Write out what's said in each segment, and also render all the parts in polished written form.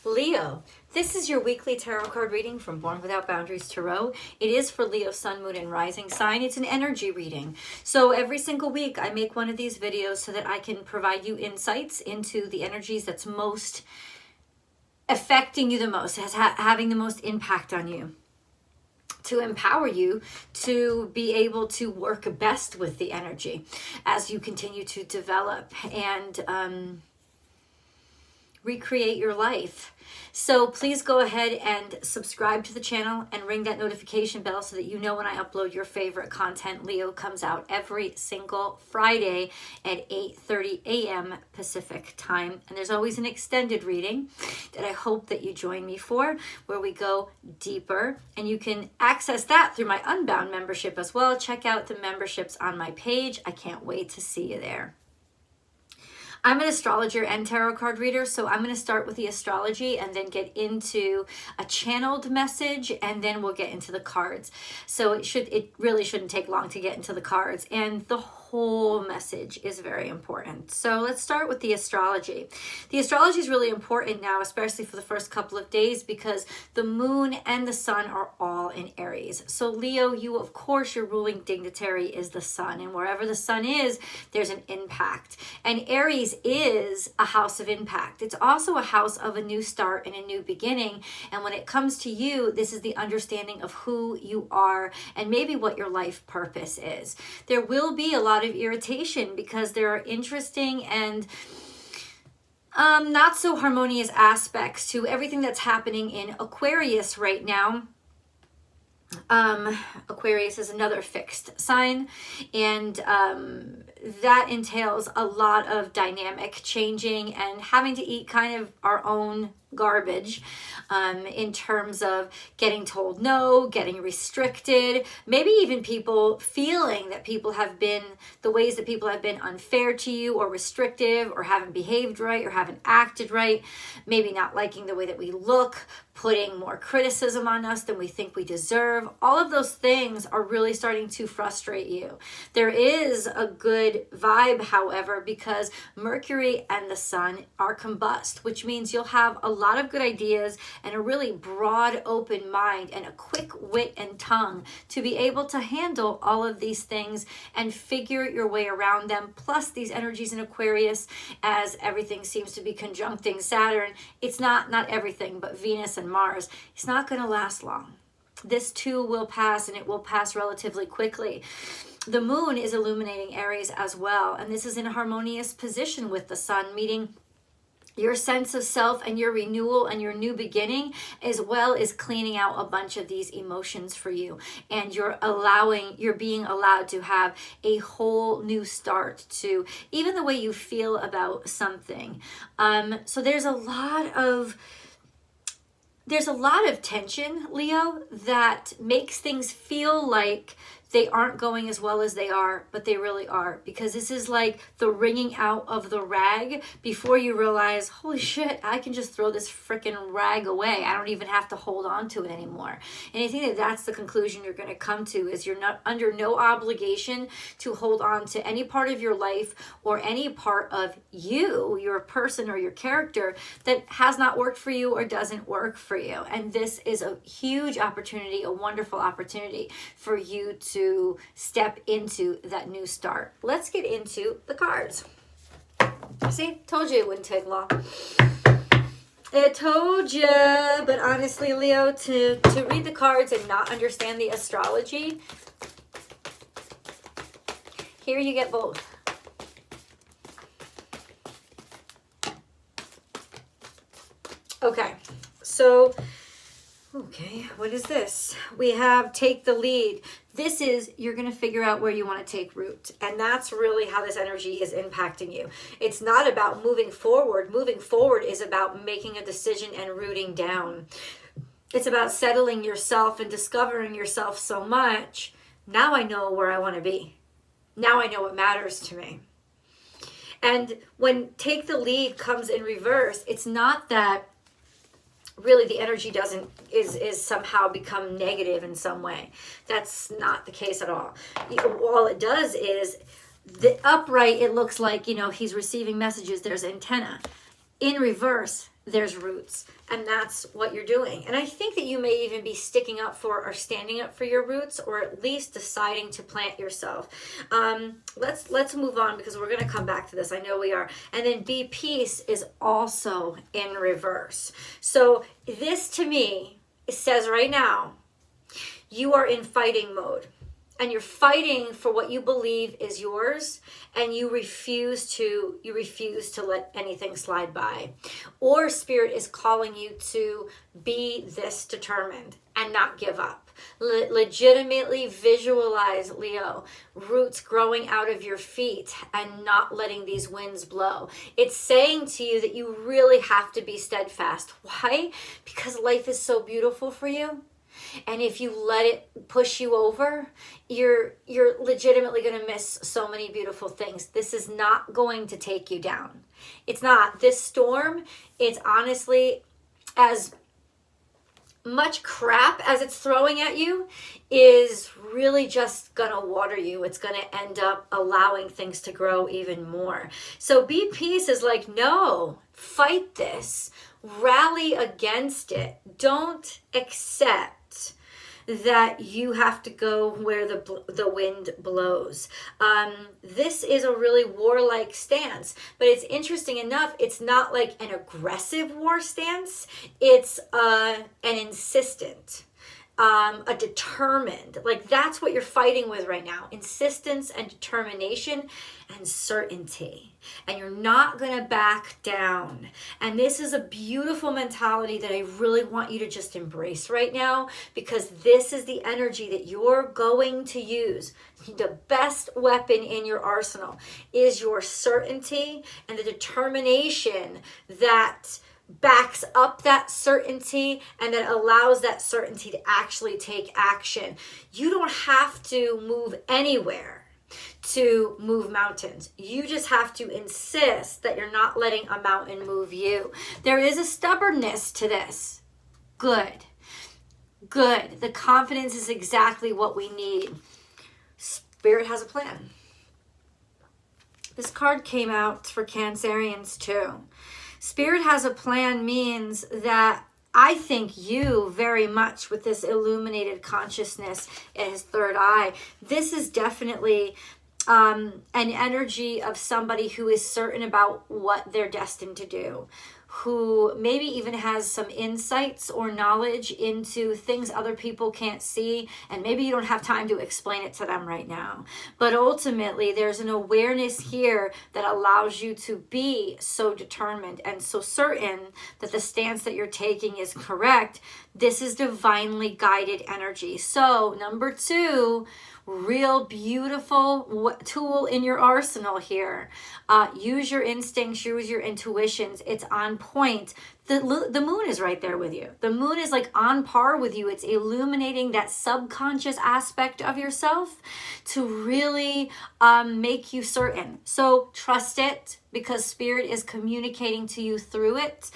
Leo, this is your weekly tarot card reading from Born Without Boundaries Tarot. It is for Leo, Sun, Moon, and Rising sign. It's an energy reading. So every single week I make one of these videos so that I can provide you insights into the energies that's most affecting you the most, having the most impact on you, to empower you to be able to work best with the energy as you continue to develop and recreate your life. So please go ahead and subscribe to the channel and ring that notification bell so that you know when I upload your favorite content. Leo comes out every single Friday at 8:30 a.m. Pacific time. And there's always an extended reading that I hope that you join me for, where we go deeper. And you can access that through my Unbound membership as well. Check out the memberships on my page. I can't wait to see you there. I'm an astrologer and tarot card reader, so I'm going to start with the astrology and then get into a channeled message, and then we'll get into the cards. So it really shouldn't take long to get into the cards, and the whole message is very important. So let's start with the astrology. The astrology is really important now, especially for the first couple of days, because the moon and the sun are all in Aries. So Leo, of course, your ruling dignitary is the sun, and wherever the sun is, there's an impact. And Aries is a house of impact. It's also a house of a new start and a new beginning. And when it comes to you, this is the understanding of who you are and maybe what your life purpose is. There will be a lot of irritation because there are interesting and not so harmonious aspects to everything that's happening in Aquarius right now. Aquarius is another fixed sign, and that entails a lot of dynamic changing and having to eat kind of our own garbage in terms of getting told no, getting restricted, maybe even people feeling that the ways that people have been unfair to you or restrictive or haven't behaved right or haven't acted right, maybe not liking the way that we look, putting more criticism on us than we think we deserve. All of those things are really starting to frustrate you. There is a good vibe, however, because Mercury and the sun are combust, which means you'll have a lot of good ideas and a really broad open mind and a quick wit and tongue to be able to handle all of these things and figure your way around them. Plus these energies in Aquarius, as everything seems to be conjuncting Saturn, it's not everything, but Venus and Mars, it's not going to last long. This too will pass, and it will pass relatively quickly. The moon is illuminating Aries as well, and this is in a harmonious position with the sun, meeting your sense of self and your renewal and your new beginning, as well as cleaning out a bunch of these emotions for you. And you're being allowed to have a whole new start to even the way you feel about something. So there's a lot of tension, Leo, that makes things feel like they aren't going as well as they are, but they really are, because this is like the wringing out of the rag before you realize, holy shit, I can just throw this freaking rag away. I don't even have to hold on to it anymore. And I think that's the conclusion you're going to come to, is you're not under no obligation to hold on to any part of your life or any part of you, your person or your character, that has not worked for you or doesn't work for you. And this is a huge opportunity, a wonderful opportunity for you to step into that new start. Let's get into the cards. See, told you it wouldn't take long. I told you. But honestly, Leo, to read the cards and not understand the astrology, here you get both. Okay, so what is this? We have take the lead. This is, you're going to figure out where you want to take root. And that's really how this energy is impacting you. It's not about moving forward. Moving forward is about making a decision and rooting down. It's about settling yourself and discovering yourself so much. Now I know where I want to be. Now I know what matters to me. And when take the lead comes in reverse, it's not that really the energy is somehow become negative in some way. That's not the case at all. All it does is, the upright, it looks like, he's receiving messages, there's antenna. In reverse, there's roots, and that's what you're doing. And I think that you may even be sticking up for or standing up for your roots, or at least deciding to plant yourself. Let's move on, because we're going to come back to this. I know we are. And then be peace is also in reverse. So this to me, it says right now, you are in fighting mode. And you're fighting for what you believe is yours, and you refuse to let anything slide by. Or Spirit is calling you to be this determined and not give up. Legitimately visualize, Leo, roots growing out of your feet and not letting these winds blow. It's saying to you that you really have to be steadfast. Why? Because life is so beautiful for you. And if you let it push you over, you're legitimately going to miss so many beautiful things. This is not going to take you down. It's not. This storm, it's honestly, as much crap as it's throwing at you, is really just going to water you. It's going to end up allowing things to grow even more. So be peace is like, no, fight this. Rally against it. Don't accept that you have to go where the wind blows. This is a really warlike stance, but it's interesting enough, it's not like an aggressive war stance. It's an insistent, a determined, like that's what you're fighting with right now. Insistence and determination and certainty. And you're not going to back down. And this is a beautiful mentality that I really want you to just embrace right now, because this is the energy that you're going to use. The best weapon in your arsenal is your certainty and the determination that backs up that certainty and that allows that certainty to actually take action. You don't have to move anywhere to move mountains. You just have to insist that you're not letting a mountain move you. There is a stubbornness to this. Good. The confidence is exactly what we need. Spirit has a plan. This card came out for Cancerians too. Spirit has a plan means that I think you very much, with this illuminated consciousness and his third eye, this is definitely an energy of somebody who is certain about what they're destined to do, who maybe even has some insights or knowledge into things other people can't see, and maybe you don't have time to explain it to them right now. But ultimately, there's an awareness here that allows you to be so determined and so certain that the stance that you're taking is correct. This is divinely guided energy. So, number 2, real beautiful tool in your arsenal here. Use your instincts, use your intuitions. It's on point. The moon is right there with you. The moon is like on par with you. It's illuminating that subconscious aspect of yourself to really make you certain. So trust it, because Spirit is communicating to you through it.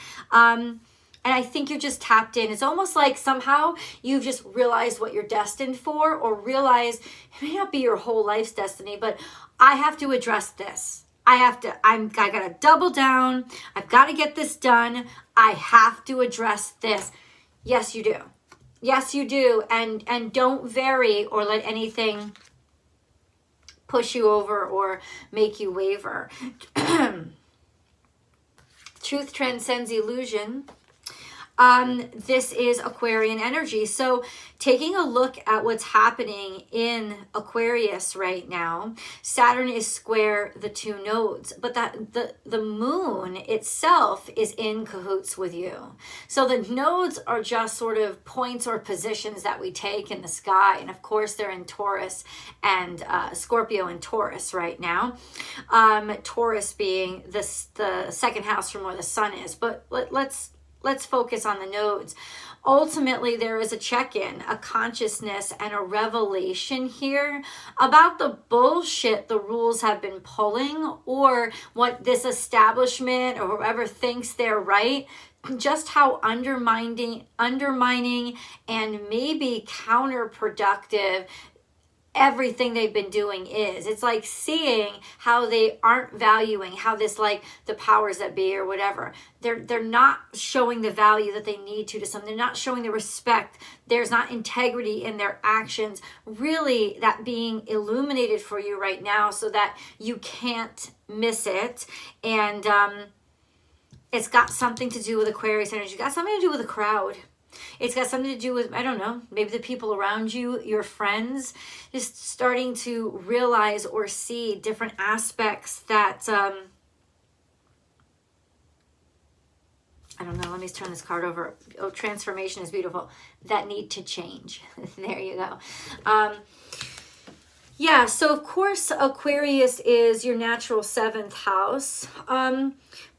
And I think you're just tapped in. It's almost like somehow you've just realized what you're destined for, or realize it may not be your whole life's destiny, but I have to address this. I got to double down. I've got to get this done. I have to address this. Yes, you do. Yes, you do. And don't vary or let anything push you over or make you waver. Truth transcends illusion. This is Aquarian energy. So taking a look at what's happening in Aquarius right now, Saturn is square the 2 nodes, but the moon itself is in cahoots with you. So the nodes are just sort of points or positions that we take in the sky. And of course, they're in Taurus and Scorpio and Taurus right now. Taurus being the second house from where the sun is. But let's focus on the nodes. Ultimately, there is a check-in, a consciousness, and a revelation here about the bullshit the rules have been pulling, or what this establishment or whoever thinks they're right, just how undermining and maybe counterproductive everything they've been doing is. It's like seeing how they aren't valuing how this, like the powers that be or whatever, they're not showing the value that they need to something. They're not showing the respect. There's not integrity in their actions. Really, that being illuminated for you right now so that you can't miss it. And it's got something to do with Aquarius energy. It's got something to do with the crowd. It's got something to do with, I don't know, maybe the people around you, your friends, just starting to realize or see different aspects that, I don't know, let me turn this card over. Oh, transformation is beautiful. That need to change. There you go. Yeah, so of course Aquarius is your natural 7th house.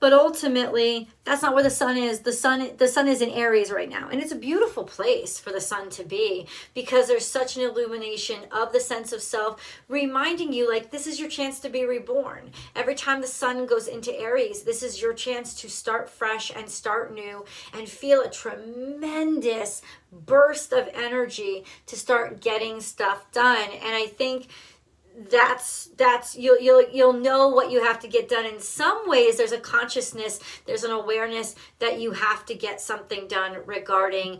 But ultimately, that's not where the sun is. The sun is in Aries right now. And it's a beautiful place for the sun to be because there's such an illumination of the sense of self, reminding you like this is your chance to be reborn. Every time the sun goes into Aries, this is your chance to start fresh and start new and feel a tremendous burst of energy to start getting stuff done. And I think that's you'll know what you have to get done. In some ways there's a consciousness, there's an awareness that you have to get something done regarding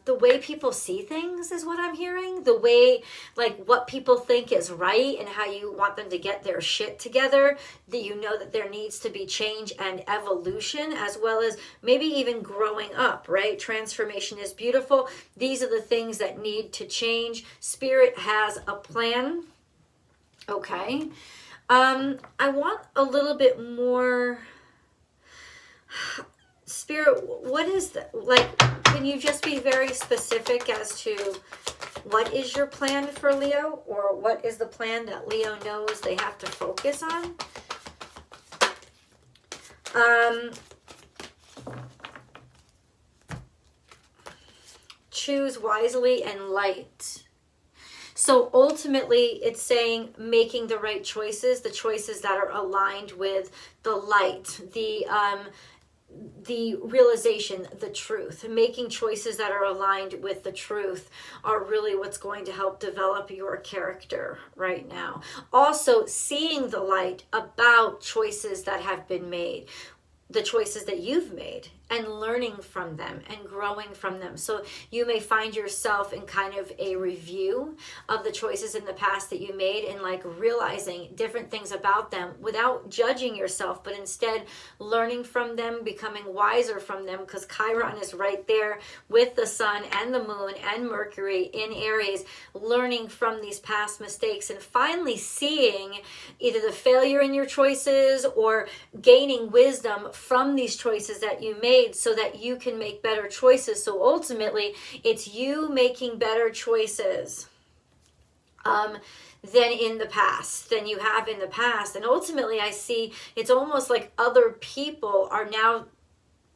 the way people see things is what I'm hearing. The way, like what people think is right and how you want them to get their shit together, that you know that there needs to be change and evolution as well as maybe even growing up, right? Transformation is beautiful. These are the things that need to change. Spirit has a plan. Okay. I want a little bit more. Spirit, what is that? Like, can you just be very specific as to what is your plan for Leo, or what is the plan that Leo knows they have to focus on? Choose wisely and light. So ultimately, it's saying making the right choices, the choices that are aligned with the light, the realization, the truth. Making choices that are aligned with the truth are really what's going to help develop your character right now. Also, seeing the light about choices that have been made, the choices that you've made, and learning from them and growing from them. So you may find yourself in kind of a review of the choices in the past that you made and like realizing different things about them without judging yourself, but instead learning from them, becoming wiser from them, because Chiron is right there with the sun and the moon and Mercury in Aries, learning from these past mistakes and finally seeing either the failure in your choices or gaining wisdom from these choices that you made so that you can make better choices. So ultimately, it's you making better choices than in the past, than you have in the past. And ultimately, I see it's almost like other people are now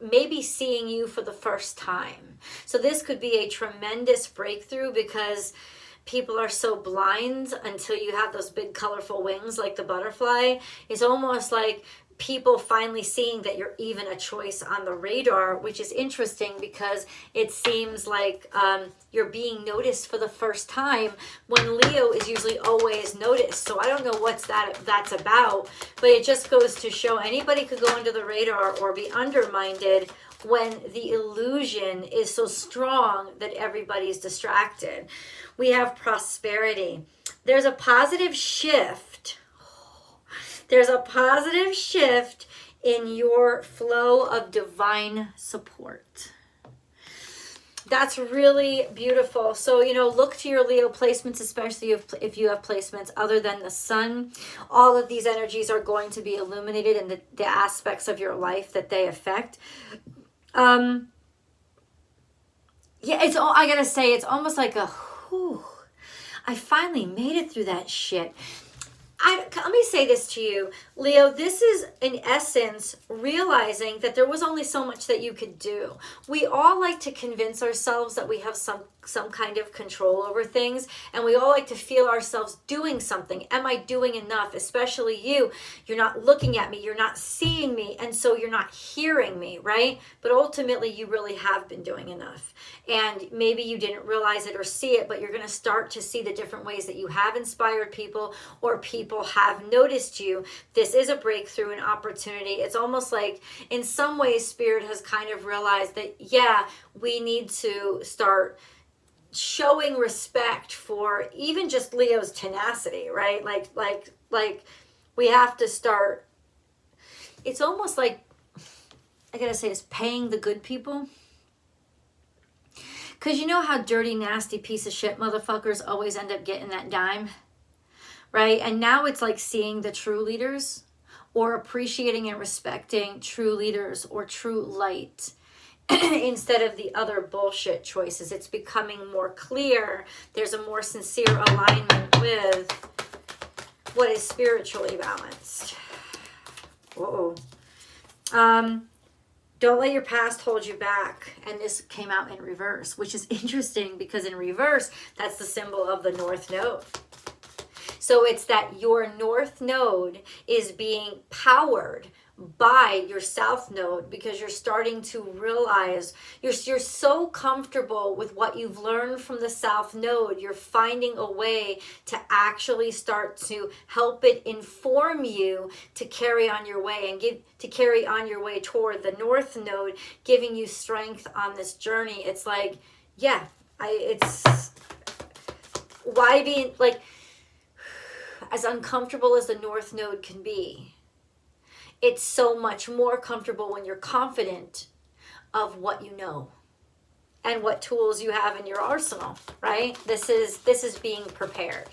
maybe seeing you for the first time. So this could be a tremendous breakthrough because people are so blind until you have those big colorful wings like the butterfly. It's almost like people finally seeing that you're even a choice on the radar, which is interesting because it seems like you're being noticed for the first time when Leo is usually always noticed. So I don't know what's that's about, but it just goes to show anybody could go under the radar or be undermined when the illusion is so strong that everybody's distracted. We have prosperity. There's a positive shift. There's a positive shift in your flow of divine support. That's really beautiful. So, look to your Leo placements, especially if you have placements other than the sun. All of these energies are going to be illuminated in the aspects of your life that they affect. I gotta say, it's almost like I finally made it through that shit. Let me say this to you, Leo. This is, in essence, realizing that there was only so much that you could do. We all like to convince ourselves that we have some kind of control over things, and we all like to feel ourselves doing something. Am I doing enough? Especially you. You're not looking at me. You're not seeing me, and so you're not hearing me, right? But ultimately, you really have been doing enough. And maybe you didn't realize it or see it, but you're going to start to see the different ways that you have inspired people, or people have noticed you. This is a breakthrough, an opportunity. It's almost like, in some ways, Spirit has kind of realized that, yeah, we need to start showing respect for even just Leo's tenacity, right? Like we have to start. It's almost like, I gotta say, it's paying the good people. Because you know how dirty, nasty piece of shit motherfuckers always end up getting that dime, right? And now it's like seeing the true leaders, or appreciating and respecting true leaders or true light instead of the other bullshit choices. It's becoming more clear. There's a more sincere alignment with what is spiritually balanced. Whoa. Don't let your past hold you back. And this came out in reverse, which is interesting because in reverse, that's the symbol of the North Node. So it's that your North Node is being powered by your South Node, because you're starting to realize you're so comfortable with what you've learned from the South Node. You're finding a way to actually start to help it inform you to carry on your way and carry on your way toward the North Node, giving you strength on this journey. It's like, yeah, it's why being like, as uncomfortable as the North Node can be, it's so much more comfortable when you're confident of what you know and what tools you have in your arsenal, right? This is being prepared.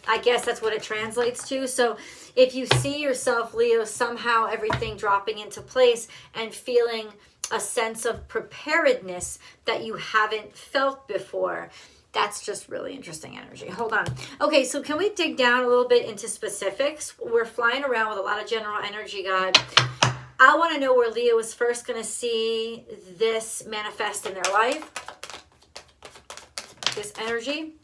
I guess that's what it translates to. So if you see yourself, Leo, somehow everything dropping into place and feeling a sense of preparedness that you haven't felt before, that's just really interesting energy. Hold on. Okay, so can we dig down a little bit into specifics? We're flying around with a lot of general energy, God. I want to know where Leo is first going to see this manifest in their life. This energy.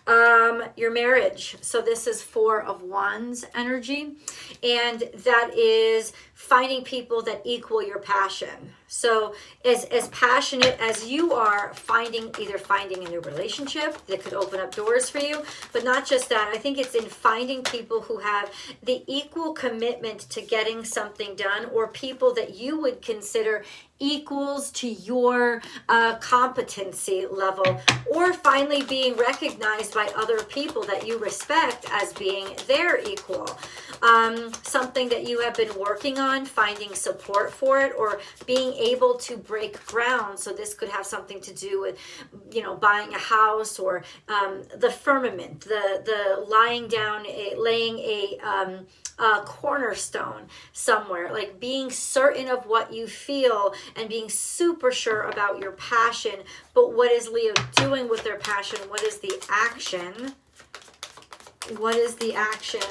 Your marriage. So this is 4 of Wands energy. And that is finding people that equal your passion. So as passionate as you are, either finding a new relationship that could open up doors for you, but not just that. I think it's in finding people who have the equal commitment to getting something done, or people that you would consider equals to your competency level, or finally being recognized by other people that you respect as being their equal. Something that you have been working on, finding support for it, or being able to break ground. So this could have something to do with, buying a house, or the firmament, the laying a cornerstone somewhere, like being certain of what you feel and being super sure about your passion. But what is Leo doing with their passion? What is the action? What is the action?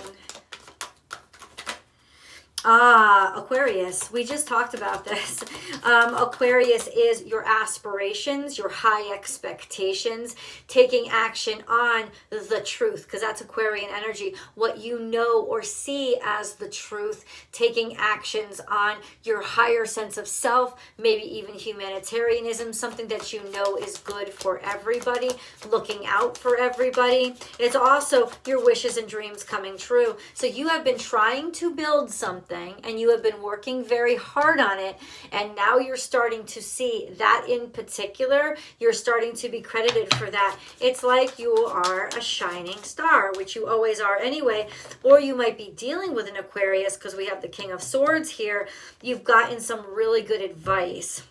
Aquarius. We just talked about this. Aquarius is your aspirations, your high expectations, taking action on the truth, because that's Aquarian energy. What you know or see as the truth, taking actions on your higher sense of self, maybe even humanitarianism, something that you know is good for everybody, looking out for everybody. It's also your wishes and dreams coming true. So you have been trying to build something, and you have been working very hard on it, and now you're starting to see that in particular, you're starting to be credited for that. It's like you are a shining star, which you always are anyway, or you might be dealing with an Aquarius, because we have the King of Swords here. You've gotten some really good advice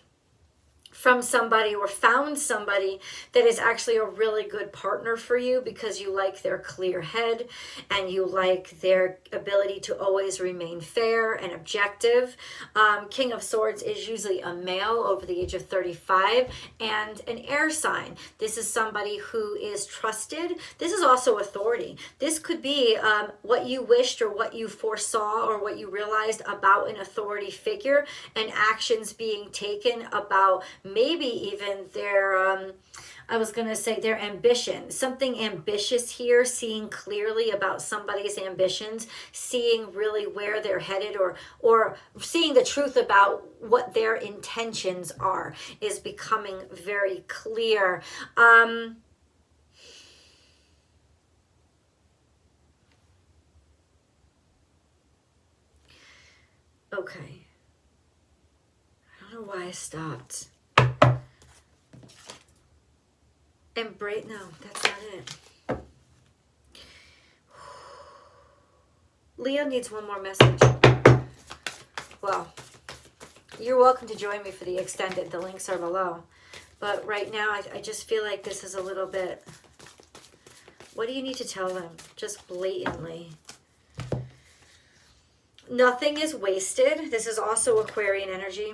from somebody or found somebody that is actually a really good partner for you because you like their clear head and you like their ability to always remain fair and objective. King of Swords is usually a male over the age of 35 and an air sign. This is somebody who is trusted. This is also authority. This could be what you wished or what you foresaw or what you realized about an authority figure and actions being taken about maybe even their, I was going to say their ambition, something ambitious here, seeing clearly about somebody's ambitions, seeing really where they're headed or seeing the truth about what their intentions are is becoming very clear. Okay. I don't know why I stopped. No, that's not it. Leo needs one more message. Well, you're welcome to join me for the extended. The links are below. But right now, I just feel like this is a little bit... What do you need to tell them? Just blatantly. Nothing is wasted. This is also Aquarian energy.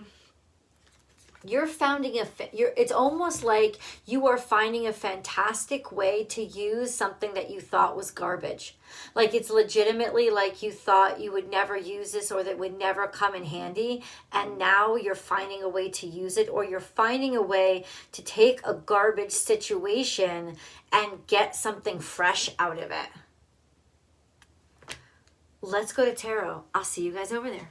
You're finding it's almost like you are finding a fantastic way to use something that you thought was garbage. Like it's legitimately like you thought you would never use this or that would never come in handy. And now you're finding a way to use it, or you're finding a way to take a garbage situation and get something fresh out of it. Let's go to tarot. I'll see you guys over there.